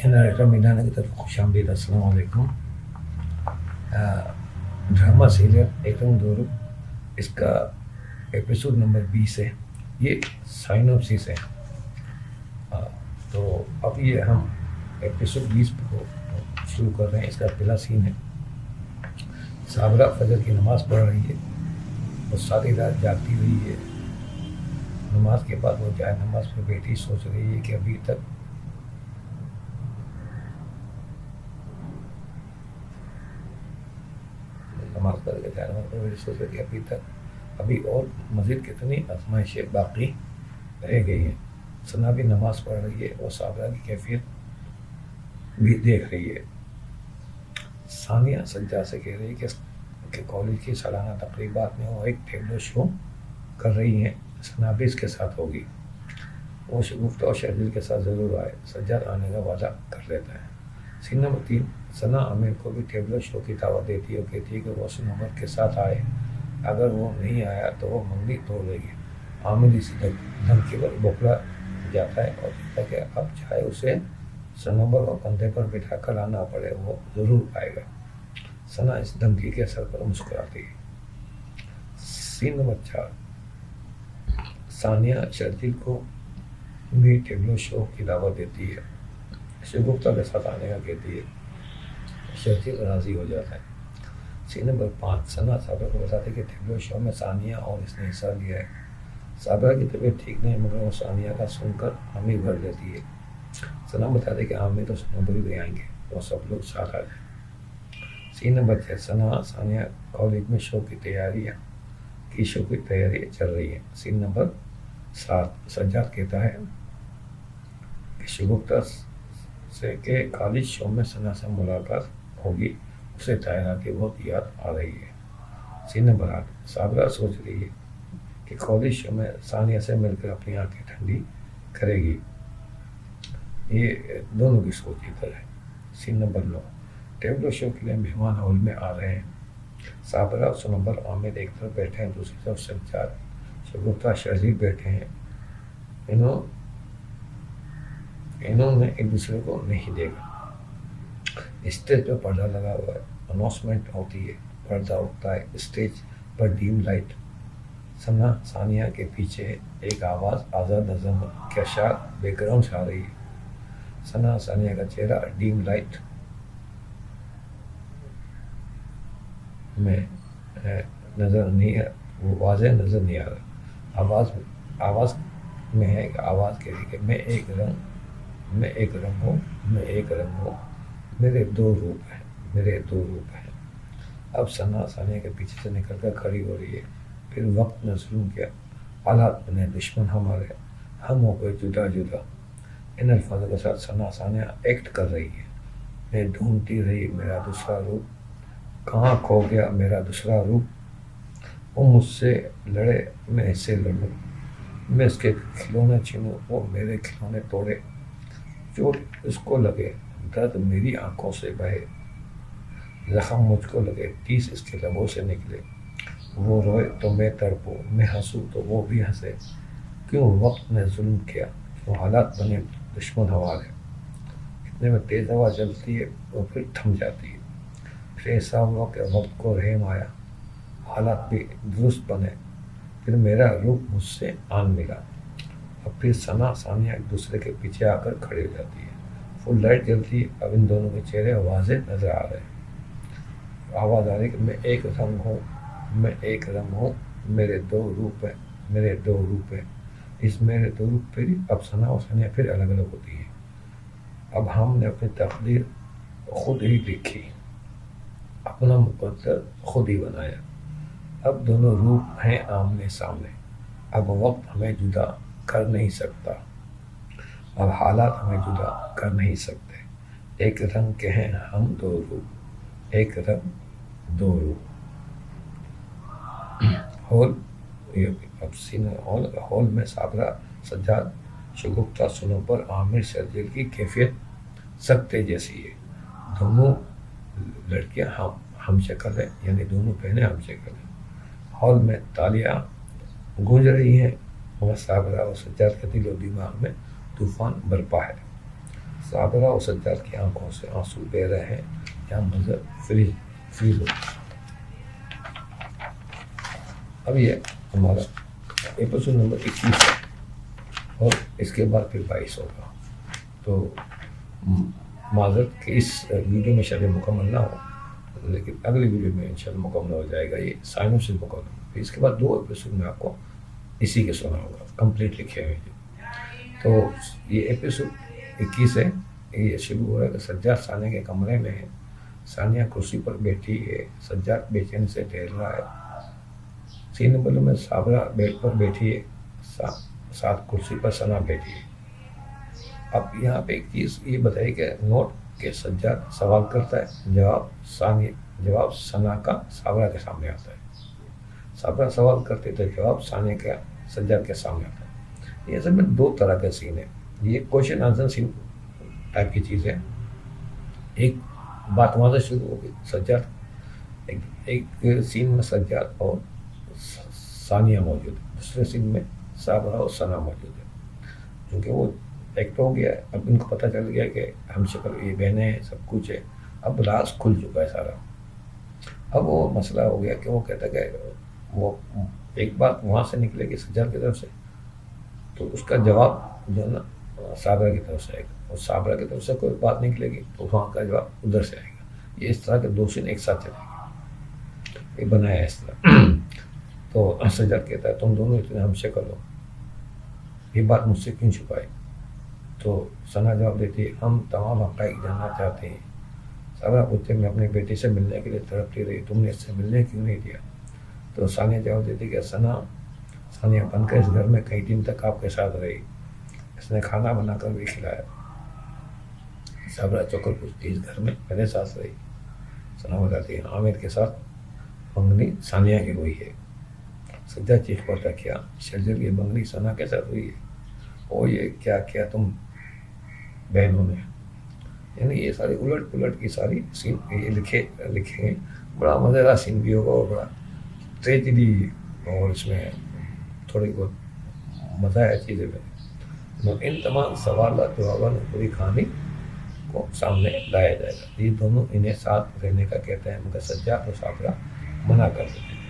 Narrator میڈانا کی طرف خوش آمدید. السلام علیکم. ڈرامہ سیریل ایک رنگ دو رخ، اس کا ایپیسوڈ نمبر 20 ہے. یہ سائنوپسس ہے. تو اب یہ ہم ایپیسوڈ 20 کو شروع کر رہے ہیں. اس کا پہلا سین ہے، صابرہ فجر کی نماز پڑھ رہی ہے. وہ ساری رات جاگتی رہی ہے. نماز کے بعد وہ جائے نماز پہ بیٹھی، سوچ رہی ہے کہ ابھی تک نماز پڑھ کے جائے نماز پہ بیٹھی، سوچ رہی ہے کہ ابھی اور مزید کتنی آزمائشیں باقی رہ گئی ہیں. ثنا بھی نماز پڑھ رہی ہے اور صابرہ کی کیفیت بھی دیکھ رہی ہے. ثانیہ سجاد سے کہہ رہی ہے کہ کالج کی سالانہ تقریبات میں وہ ایک ٹیبلو شو کر رہی ہیں. ثنا بھی اس کے ساتھ ہوگی. وہ شگفتہ اور شرجیل کے ساتھ ضرور آئے. سجاد آنے کا وعدہ کر لیتا ہے. سین نمبر 3، ثنا عامر کو بھی ٹیبلو شو کی دعوت دیتی ہے اور کہتی ہے کہ وہ حسن عمر کے ساتھ آئے. اگر وہ نہیں آیا تو وہ منگنی توڑ دے گی. عامر اسی دھمکی پر بوکھلا جاتا ہے اور کہتا ہے کہ اب چاہے اسے سنوبر کو کندھے پر بٹھا کر لانا پڑے، وہ ضرور آئے گا. ثنا اس دھمکی کے اثر پر مسکراتی ہے. سین نمبر 4، ثانیہ شرجیل کو بھی ٹیبلو شو کی دعوت دیتی ہے. شگفتہ کے ساتھ آنے کا کہتی ہے. شرجیل راضی ہو جاتا ہے. سین نمبر 5، ثنا صابرہ کو بتاتی ہے کہ ٹیبلو شو میں ثانیہ اور اس نے حصہ لیا ہے. صابرہ کی طبیعت ٹھیک نہیں، مگر وہ ثانیہ کا سن کر ہمیں بھر دیتی ہے. ثنا بتاتی ہے کہ عامر تو سنوبر بھی آئیں گے، وہ سب لوگ ساتھ آ جائیں. سین نمبر 6، ثنا ثانیہ کالج میں شو کی تیاریاں چل رہی ہیں. سین نمبر 7، سجاد کہتا ہے کہ شگفتہ سے کہ کالج شو میں ثنا سے ملاقات ہوگی، اسے طاہرہ کی بہت یاد آ رہی ہے. سین نمبر 8، صابرہ سوچ رہی ہے کہ کالج شو میں ثانیہ سے مل کر اپنی آنکھیں ٹھنڈی کرے گی. یہ دونوں کی سوچ ادھر ہے. سین نمبر 9، ٹیبلو شو کے لیے مہمان ہال میں آ رہے ہیں. صابرہ اور سنوبر عامر ایک طرف بیٹھے ہیں، دوسری طرف سجاد، شگفتہ، شرجیل بیٹھے ہیں. انہوں نے ایک دوسرے کو نہیں دیکھا. اسٹیج پر پردہ لگا ہوا ہے. اناؤنسمنٹ ہوتی ہے، پردہ اٹھتا ہے. اسٹیج پر ڈیم لائٹ. ثنا ثانیہ کے پیچھے ایک آواز آزاد نظم کے اشعار بیک گراؤنڈ سے آ رہی ہے. ثنا ثانیہ کا چہرہ ڈیم لائٹ میں نظر نہیں، وہ واضح نظر نہیں آ رہا. آواز میں ہے کہ آواز کہہ رہی کہ میں ایک رنگ ہوں، میرے دو روپ ہیں. اب ثنا ثانیہ کے پیچھے سے نکل کر کھڑی ہو رہی ہے. پھر وقت نے ظلم کیا، حالات بنے دشمن ہمارے، ہم ہو گئے جدا جدا. ان الفاظوں کے ساتھ ثنا ثانیہ ایکٹ کر رہی ہے. میں ڈھونڈتی رہی میرا دوسرا روپ، کہاں کھو گیا میرا دوسرا روپ. وہ مجھ سے لڑے، میں اس سے لڑوں، میں اس کے کھلونے چھینوں، وہ میرے کھلونے توڑے. چوٹ اس کو لگے، درد میری آنکھوں سے بہے، زخم مجھ کو لگے، تیس اس کے لبوں سے نکلے. وہ روئے تو میں تڑپوں، میں ہنسوں تو وہ بھی ہنسے. کیوں وقت نے ظلم کیا، کیوں حالات بنے دشمن ہمارے. اتنے میں تیز ہوا چلتی ہے، وہ پھر تھم جاتی ہے. پھر ایسا ہوا کہ وقت کو رحم آیا، حالات بھی درست بنے. پھر میرا روپ مجھ سے آن ملا. اب پھر ثنا ثانیہ ایک دوسرے کے پیچھے آ کر کھڑی ہو جاتی ہے. فل لائٹ جلتی ہے. اب ان دونوں کے چہرے واضح نظر آ رہے ہیں. آواز آ رہی ہے کہ میں ایک رنگ ہوں، میرے دو روپ ہیں. اس میرے دو روپ پہ اب ثنا اور ثانیہ پھر الگ الگ ہوتی ہیں. اب ہم نے اپنی تقدیر خود ہی لکھی، اپنا مقدر خود ہی بنایا. اب دونوں روپ ہیں آمنے سامنے. اب وقت ہمیں جدا کر نہیں سکتا، اب حالات ہمیں جدا کر نہیں سکتے. ایک رنگ کے ہیں ہم دو روپ، ایک رنگ دو روپ. ہال میں صابرہ، سجاد، شگفتہ، سنوبر، عامر، شرجیل کی کیفیت سکتے جیسی ہے. دونوں لڑکیاں ہم شکل ہیں، یعنی دونوں بہنیں ہم شکل ہیں. ہال میں تالیاں گونج رہی ہیں، مگر صابرہ اور سجاد کے دل و دماغ میں طوفان برپا ہے. صابرہ اور سجاد کی آنکھوں سے آنسو بہ رہے ہیں، یہاں منظر فریز ہو۔ اب یہ ہمارا ایپیسوڈ نمبر 21 ہے اور اس کے بعد پھر 22 ہوگا۔ تو معذرت کہ اس ویڈیو میں شاید مکمل نہ ہو، لیکن اگلی ویڈیو میں انشاءاللہ مکمل ہو جائے گا، یہ سائنس سے مکمل ہوگا۔ پھر اس کے بعد 2 ایپیسوڈ میں آپ کو اسی کے سنا ہوگا، کمپلیٹ لکھے ہوئے ہیں۔ تو یہ ایپیسوڈ 21 ہے، یہ شروع ہو رہا ہے کہ سجاد ثانیہ کے کمرے میں ہے، ثانیہ کرسی پر بیٹھی ہے، سجاد بے چین سے ٹہل رہا ہے۔ سین نمبر میں صابرہ بیڈ پر بیٹھی ہے، ساتھ کرسی پر ثنا بیٹھی ہے۔ اب یہاں پہ ایک چیز یہ بتائی کہ نوٹ کہ سجاد سوال کرتا ہے، جواب ثنا کا صابرہ کے سامنے آتا ہے، صابرہ سوال کرتے تو جواب ثانیہ کا سجاد کے سامنے آتا ہے۔ یہ اصل میں 2 طرح کے سین ہیں، یہ کوشچن آنسر سین ٹائپ کی چیز ہے۔ ایک بات وہاں سے شروع ہوگی، سجاد ایک سین میں سجاد اور ثانیہ موجود ہے، دوسرے سین میں صابرہ اور ثنا موجود ہے۔ کیونکہ وہ ایکٹ ہو گیا ہے، اب ان کو پتہ چل گیا کہ ہم شکل یہ بہنیں ہیں، سب کچھ ہے، اب راز کھل چکا ہے سارا۔ اب وہ مسئلہ ہو گیا کہ وہ کہتا ہے کہ وہ ایک بات وہاں سے نکلے گی سجاد کی طرف سے، تو اس کا جواب جو ہے نا صابرہ کی طرف سے آئے گا، اور صابرہ کی طرف سے کوئی بات نکلے گی تو وہاں کا جواب ادھر سے آئے گا۔ یہ اس طرح کے 2 سین ایک ساتھ چلیں گے، یہ بنایا ہے اس طرح۔ تو سجاد کہتا ہے تم دونوں اتنے ہم شکل ہو، یہ بات مجھ سے کیوں چھپائی؟ تو ثنا جواب دیتی ہے ہم تمام حقائق جاننا چاہتے ہیں۔ صابرہ پوچھتے میں اپنی بیٹی سے ملنے کے لیے تڑپتی رہی، تم نے اس سے ملنے کیوں نہیں دیا؟ تو ثانیہ جواب دیتی کہ ثانیہ بن کر اس گھر میں کئی دن تک آپ کے ساتھ رہی، اس نے کھانا بنا کر بھی کھلایا۔ صابرہ چوکر پوچھتی اس گھر میں میرے ساتھ رہی؟ ثنا بتاتی ہے عامر کے ساتھ منگنی ثانیہ کی ہوئی ہے۔ سجاد چیخ پڑتا کیا شرجیل کی منگنی ثنا کے ساتھ ہوئی ہے؟ او یہ کیا کیا تم بہنوں نے؟ یعنی یہ ساری الٹ پلٹ کی ساری سین یہ لکھے ہیں، بڑا مزیدار سین بھی ہوگا اور بڑا ٹریجڈی، اور اس میں تھوڑی بہت مزہ ہے چیزیں میں ان تمام سوالات جوابوں میں پوری کہانی کو سامنے لایا جائے گا۔ یہ دونوں انہیں ساتھ رہنے کا کہتے ہیں، مگر سجاد اور صابرہ منع کر دیتے ہیں۔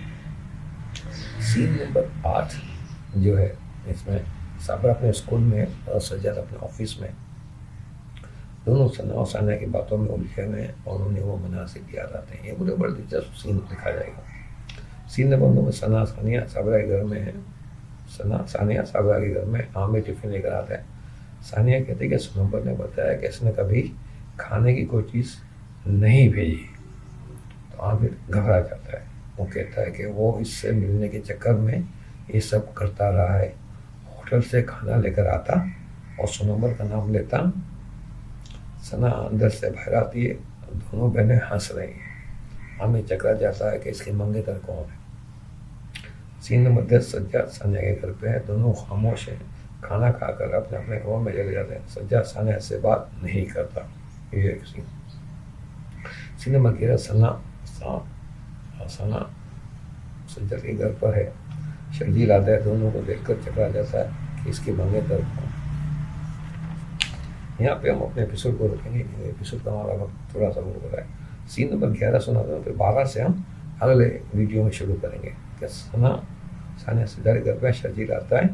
سین نمبر 8 جو ہے، اس میں صابرہ اپنے اسکول میں اور سجاد اپنے آفس میں، دونوں ثنا اور ثانیہ کی باتوں میں الجھے ہوئے ہیں اور انہیں وہ مناسب یاد آتے ہیں۔ یہ مجھے بڑا دلچسپ سین لکھا جائے گا۔ سین نمبر 9 میں ثانیہ صابرہ کے گھر میں ہے، ثانیہ صابرہ کے گھر میں عامر ٹفن لے کر آتا ہے۔ ثانیہ کہتے ہیں کہ سنمبر نے بتایا کہ اس نے کبھی کھانے کی کوئی چیز نہیں بھیجی، تو عامر گھبرا جاتا ہے، وہ کہتا ہے کہ وہ اس سے ملنے کے چکر میں یہ سب کرتا رہا ہے، ہوٹل سے کھانا لے کر آتا اور سنمبر کا نام لیتا۔ ثنا اندر سے باہر آتی ہے، دونوں بہنیں ہنس رہی ہیں، عامر چکرا جاتا ہے کہ اس کے منگیتر کون ہے۔ سین نمبر 10 سجاد ثانیہ کے گھر پہ ہے، دونوں خاموش ہیں، کھانا کھا کر اپنے اپنے گھروں میں چلے جاتے ہیں، سجاد ثانیہ سے بات نہیں کرتا۔ یہ ایک سین۔ سین نمبر 11 ثنا سجاد کے گھر پر ہے، شرجیل آتا ہے، دونوں کو دیکھ کر چکرا جاتا ہے کہ اس کے منگیتر کون۔ یہاں پہ ہم اپنے ایپیسوڈ کو رکھیں گے، ایپیسوڈ کا ہمارا وقت تھوڑا سا ہو رہا ہے۔ سین نمبر 11 سنا تھا، پھر 12 سے ہم اگلے ویڈیو میں شروع کریں گے کہ ثانیہ سجاد کے گھر پہ شرجیل آتا ہے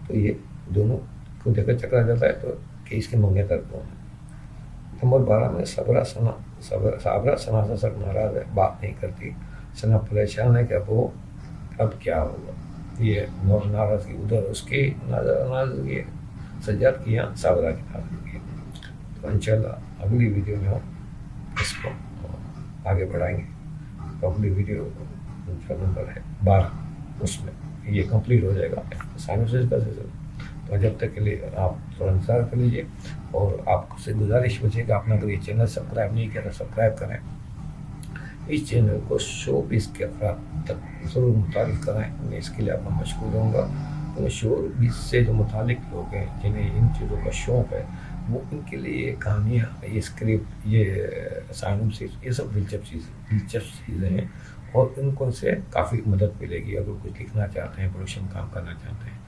تو یہ دونوں کو دیکھ کر چکرا جاتا ہے تو کہ اس کے منگیتر کون ہے۔ نمبر 12 میں صابرہ ثنا سے سخت ناراض ہے، بات نہیں کرتی، ثنا پریشان ہے کہ اب کیا ہوگا۔ یہ ناراضگی ادھر اس کی ناراضگی ہے، سجاد کی یہاں صابرہ کی ناراضگی ہے۔ تو انشاءاللہ اگلی ویڈیو میں ہم اس کو آگے بڑھائیں گے۔ تو اگلی ویڈیو نمبر ہے 12، اس میں یہ کمپلیٹ ہو جائے گا سائنسز کا سلسلہ۔ تو جب تک کے لیے آپ تھوڑا انتظار کر لیجیے، اور آپ سے گزارش بچے کہ آپ نے اگر یہ چینل سبسکرائب نہیں کیا تو سبسکرائب کریں، اس چینل کو شو پیس کے افراد تک ضرور متعارف کرائیں، اس کے لیے آپ کو مشکور ہوں گا۔ شور بیس سے جو متعلق لوگ ہیں جنہیں ان چیزوں کا شوق ہے، وہ ان کے لیے یہ کہانیاں، یہ اسکرپٹ، یہ سائنس، یہ سب دلچسپ چیزیں ہیں، اور ان کو سے کافی مدد ملے گی۔ اگر کچھ لکھنا چاہتے ہیں، پروڈکشن کام کرنا چاہتے ہیں،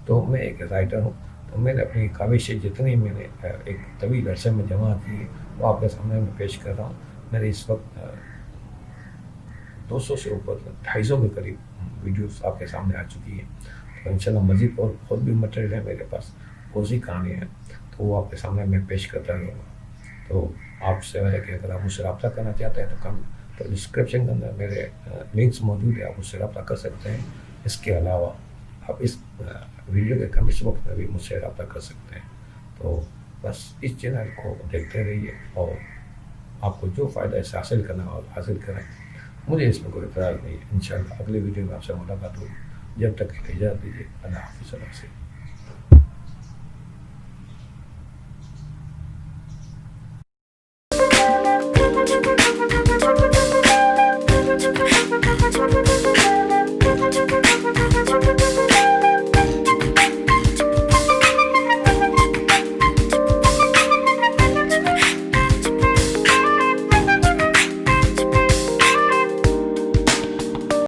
تو میں ایک رائٹر ہوں، تو میں نے اپنی کاوشیں جتنی میں نے ایک طویل عرصے میں جمع کی وہ آپ کے سامنے میں پیش کر رہا ہوں. میرے اس وقت 200 سے اوپر 250 کے قریب ویڈیوز آپ کے سامنے آ چکی ہیں. تو انشاءاللہ مزید اور خود بھی مٹیریل ہے میرے پاس، کوسی کہانی ہے، تو وہ آپ کے سامنے میں پیش کرتا رہوں گا. تو آپ سے ہے کہ اگر آپ مجھ سے رابطہ کرنا چاہتے ہیں تو ڈسکرپشن کے اندر میرے لنکس موجود ہیں، آپ مجھ سے رابطہ کر سکتے ہیں. اس کے علاوہ آپ اس ویڈیو کے کمنٹس وقت میں بھی مجھ سے رابطہ کر سکتے ہیں. تو بس اس چینل کو دیکھتے رہیے اور آپ کو جو فائدہ اس سے حاصل کرنا ہو حاصل کریں. مجھے اس میں کوئی اعتراض نہیں ہے. انشاءاللہ اگلے ویڈیو میں آپ سے ملاقات ہوگی. جب تک اجازت دیجیے. اللہ حافظ. اللہ سے